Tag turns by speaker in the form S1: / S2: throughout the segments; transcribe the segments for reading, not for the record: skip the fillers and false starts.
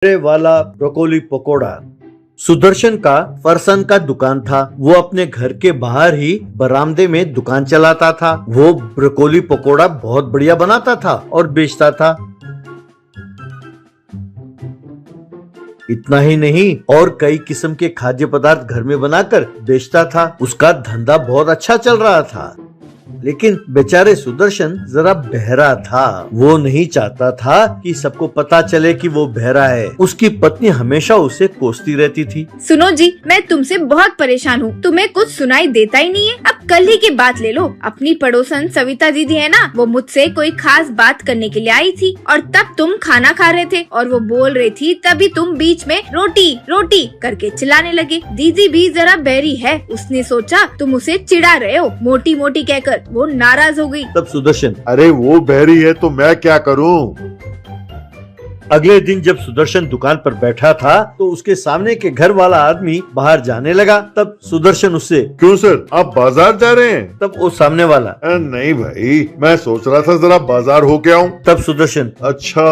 S1: वाला ब्रोकोली पकोड़ा। सुदर्शन का फरसन का दुकान था। वो अपने घर के बाहर ही बरामदे में दुकान चलाता था। वो ब्रोकोली पकोड़ा बहुत बढ़िया बनाता था और बेचता था। इतना ही नहीं, और कई किस्म के खाद्य पदार्थ घर में बनाकर बेचता था। उसका धंधा बहुत अच्छा चल रहा था। लेकिन बेचारे सुदर्शन जरा बहरा था। वो नहीं चाहता था कि सबको पता चले कि वो बहरा है। उसकी पत्नी हमेशा उसे कोसती रहती थी।
S2: सुनो जी, मैं तुमसे बहुत परेशान हूँ। तुम्हें कुछ सुनाई देता ही नहीं है। अब कल ही की बात ले लो। अपनी पड़ोसन सविता दीदी है ना, वो मुझसे कोई खास बात करने के लिए आई थी और तब तुम खाना खा रहे थे और वो बोल रही थी, तभी तुम बीच में रोटी रोटी करके चिल्लाने लगे। दीदी भी जरा बहरी है, उसने सोचा तुम उसे चिढ़ा रहे हो, मोटी मोटी कहकर वो नाराज हो गई।
S1: तब सुदर्शन,
S3: अरे वो बहरी है तो मैं क्या करूं?
S1: अगले दिन जब सुदर्शन दुकान पर बैठा था तो उसके सामने के घर वाला आदमी बाहर जाने लगा। तब सुदर्शन उससे,
S3: क्यों सर, आप बाजार जा रहे हैं?
S1: तब वो सामने वाला,
S3: नहीं भाई, मैं सोच रहा था जरा बाजार होके आऊं।
S1: तब सुदर्शन,
S3: अच्छा,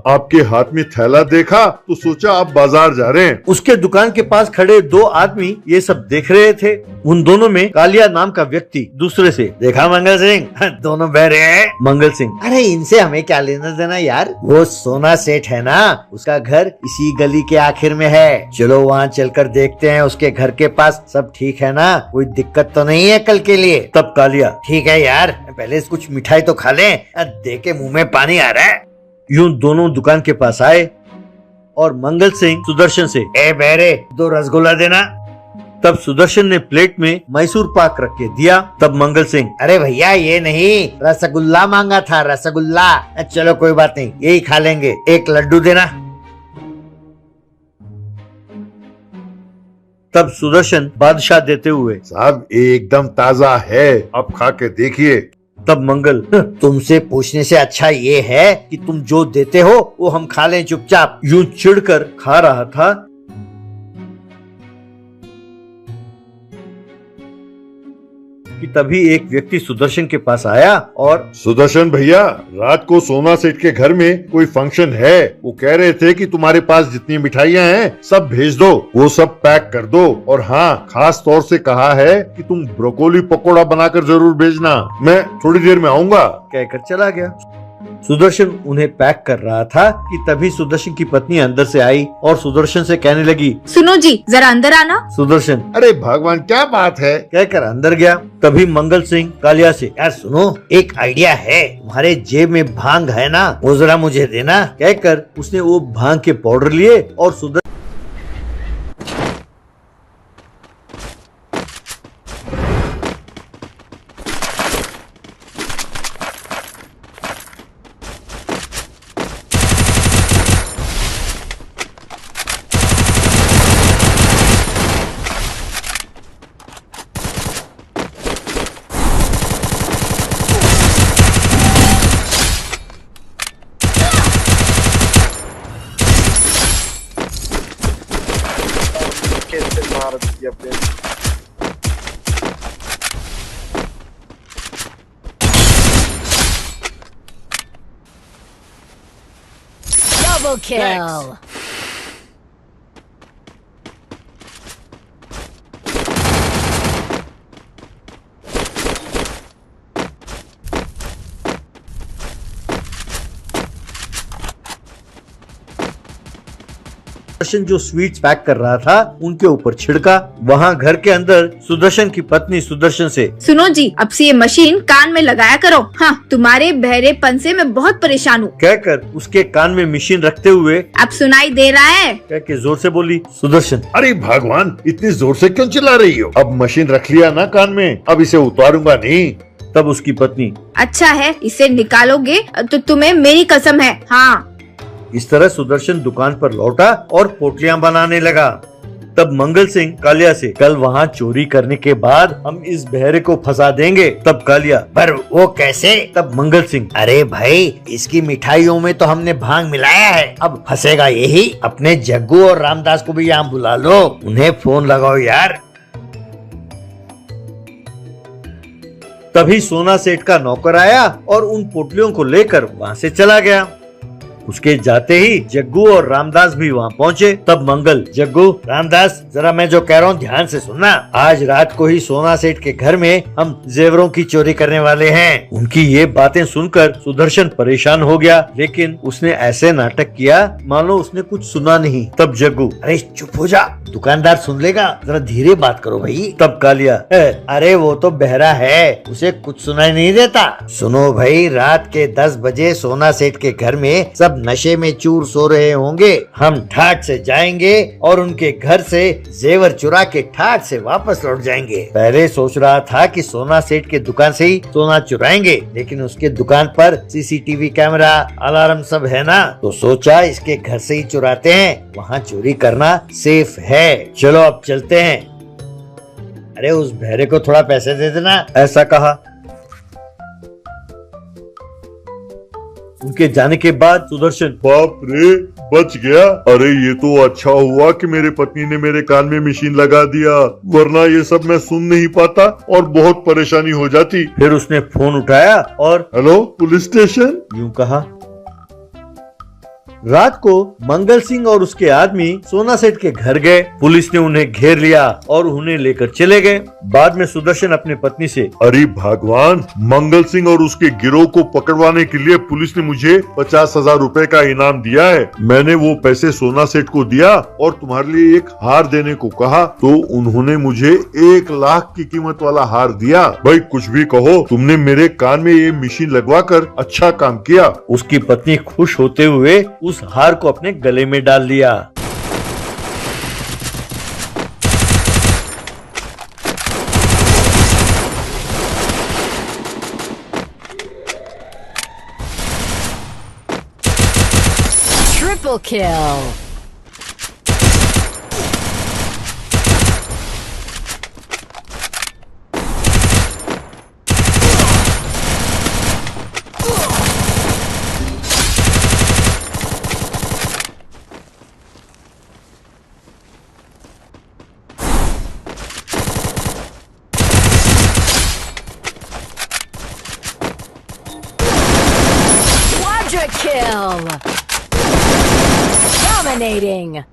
S3: आपके हाथ में थैला देखा तो सोचा आप बाजार जा रहे हैं।
S1: उसके दुकान के पास खड़े दो आदमी ये सब देख रहे थे। उन दोनों में कालिया नाम का व्यक्ति दूसरे से, देखा मंगल सिंह, दोनों बहरे हैं। मंगल सिंह, अरे इनसे हमें क्या लेना देना यार, वो सोना सेठ है ना, उसका घर इसी गली के आखिर में है। चलो वहाँ चलकर देखते हैं उसके घर के पास सब ठीक है ना, कोई दिक्कत तो नहीं है कल के लिए। तब कालिया, ठीक है यार, पहले कुछ मिठाई तो खा लें, देख के मुंह में पानी आ रहा है। यूं दोनों दुकान के पास आए और मंगल सिंह सुदर्शन से, ए बहरे, 2 रसगुल्ला देना। तब सुदर्शन ने प्लेट में मैसूर पाक रख के दिया। तब मंगल सिंह, अरे भैया ये नहीं, रसगुल्ला मांगा था, रसगुल्ला। चलो कोई बात नहीं, यही खा लेंगे, 1 लड्डू देना। तब सुदर्शन बादशाह देते हुए,
S3: साहब एकदम ताजा है, आप खा के देखिए।
S1: तब मंगल, तुमसे पूछने से अच्छा ये है कि तुम जो देते हो वो हम खा लें चुपचाप। यूं चिढ़कर खा रहा था कि तभी एक व्यक्ति सुदर्शन के पास आया और,
S3: सुदर्शन भैया, रात को सोना सेठ के घर में कोई फंक्शन है, वो कह रहे थे कि तुम्हारे पास जितनी मिठाइयाँ हैं सब भेज दो, वो सब पैक कर दो, और हाँ, खास तौर से कहा है कि तुम ब्रोकोली पकोड़ा बनाकर जरूर भेजना, मैं थोड़ी देर में आऊंगा,
S1: कहकर चला गया। सुदर्शन उन्हें पैक कर रहा था कि तभी सुदर्शन की पत्नी अंदर से आई और सुदर्शन से कहने लगी, सुनो
S2: जी जरा अंदर आना।
S1: सुदर्शन,
S3: अरे भगवान क्या बात है,
S1: कहकर अंदर गया। तभी मंगल सिंह कालिया से, यार सुनो, एक आइडिया है, तुम्हारे जेब में भांग है ना, वो जरा मुझे देना। कहकर उसने वो भांग के पाउडर लिए और सुदर्शन
S4: Double kill.
S1: सुदर्शन जो स्वीट्स पैक कर रहा था उनके ऊपर छिड़का। वहाँ घर के अंदर सुदर्शन की पत्नी सुदर्शन से,
S2: सुनो जी, अब से ये मशीन कान में लगाया करो। हाँ, तुम्हारे बहरेपन से मैं बहुत परेशान हूँ,
S1: कहकर उसके कान में मशीन रखते हुए,
S2: अब सुनाई दे रहा है,
S1: कह के जोर से बोली। सुदर्शन,
S3: अरे भगवान, इतनी जोर से क्यों चिल्ला रही हो? अब मशीन रख लिया ना कान में, अब इसे उतारूंगा नहीं।
S1: तब उसकी पत्नी,
S2: अच्छा है, इसे निकालोगे तो तुम्हें मेरी कसम है। हाँ।
S1: इस तरह सुदर्शन दुकान पर लौटा और पोटलियां बनाने लगा। तब मंगल सिंह कालिया से, कल वहाँ चोरी करने के बाद हम इस बहरे को फंसा देंगे। तब कालिया, पर वो कैसे? तब मंगल सिंह, अरे भाई, इसकी मिठाइयों में तो हमने भांग मिलाया है, अब फंसेगा यही। अपने जग्गू और रामदास को भी यहाँ बुला लो, उन्हें फोन लगाओ यार। तभी सोना सेठ का नौकर आया और उन पोटलियों को लेकर वहाँ से चला गया। उसके जाते ही जग्गू और रामदास भी वहाँ पहुँचे। तब मंगल, जग्गू, रामदास, जरा मैं जो कह रहा हूँ ध्यान से सुनना। आज रात को ही सोना सेठ के घर में हम जेवरों की चोरी करने वाले हैं। उनकी ये बातें सुनकर सुदर्शन परेशान हो गया, लेकिन उसने ऐसे नाटक किया मानो उसने कुछ सुना नहीं। तब जग्गू, अरे चुप हो जा, दुकानदार सुन लेगा, जरा धीरे बात करो भाई। तब कालिया, अरे वो तो बहरा है, उसे कुछ सुनाई नहीं देता। सुनो भाई, रात के 10 बजे सोना सेठ के घर में सब नशे में चूर सो रहे होंगे। हम ठाट से जाएंगे और उनके घर से जेवर चुरा के ठाट से वापस लौट जाएंगे। पहले सोच रहा था कि सोना सेठ के दुकान से ही सोना चुराएंगे, लेकिन उसके दुकान पर सीसीटीवी कैमरा, अलार्म सब है ना, तो सोचा इसके घर से ही चुराते हैं, वहाँ चोरी करना सेफ है। चलो अब चलते हैं। अरे उस बहरे को थोड़ा पैसे दे देना, ऐसा कहा। उनके जाने के बाद सुदर्शन,
S3: बाप रे, बच गया। अरे ये तो अच्छा हुआ कि मेरे पत्नी ने मेरे कान में मशीन लगा दिया, वरना ये सब मैं सुन नहीं पाता और बहुत परेशानी हो जाती।
S1: फिर उसने फोन उठाया और
S3: हेलो, पुलिस स्टेशन।
S1: यूं कहा। रात को मंगल सिंह और उसके आदमी सोना सेठ के घर गए। पुलिस ने उन्हें घेर लिया और उन्हें लेकर चले गए। बाद में सुदर्शन अपने पत्नी से,
S3: अरे भगवान, मंगल सिंह और उसके गिरोह को पकड़वाने के लिए पुलिस ने मुझे 50,000 रुपए का इनाम दिया है। मैंने वो पैसे सोना सेठ को दिया और तुम्हारे लिए एक हार देने को कहा, तो उन्होंने मुझे 1 लाख की कीमत वाला हार दिया। भाई कुछ भी कहो, तुमने मेरे कान में ये मशीन लगवा कर अच्छा काम किया।
S1: उसकी पत्नी खुश होते हुए उस हार को अपने गले में डाल लिया।
S4: Triple kill. Quadra kill. Dominating.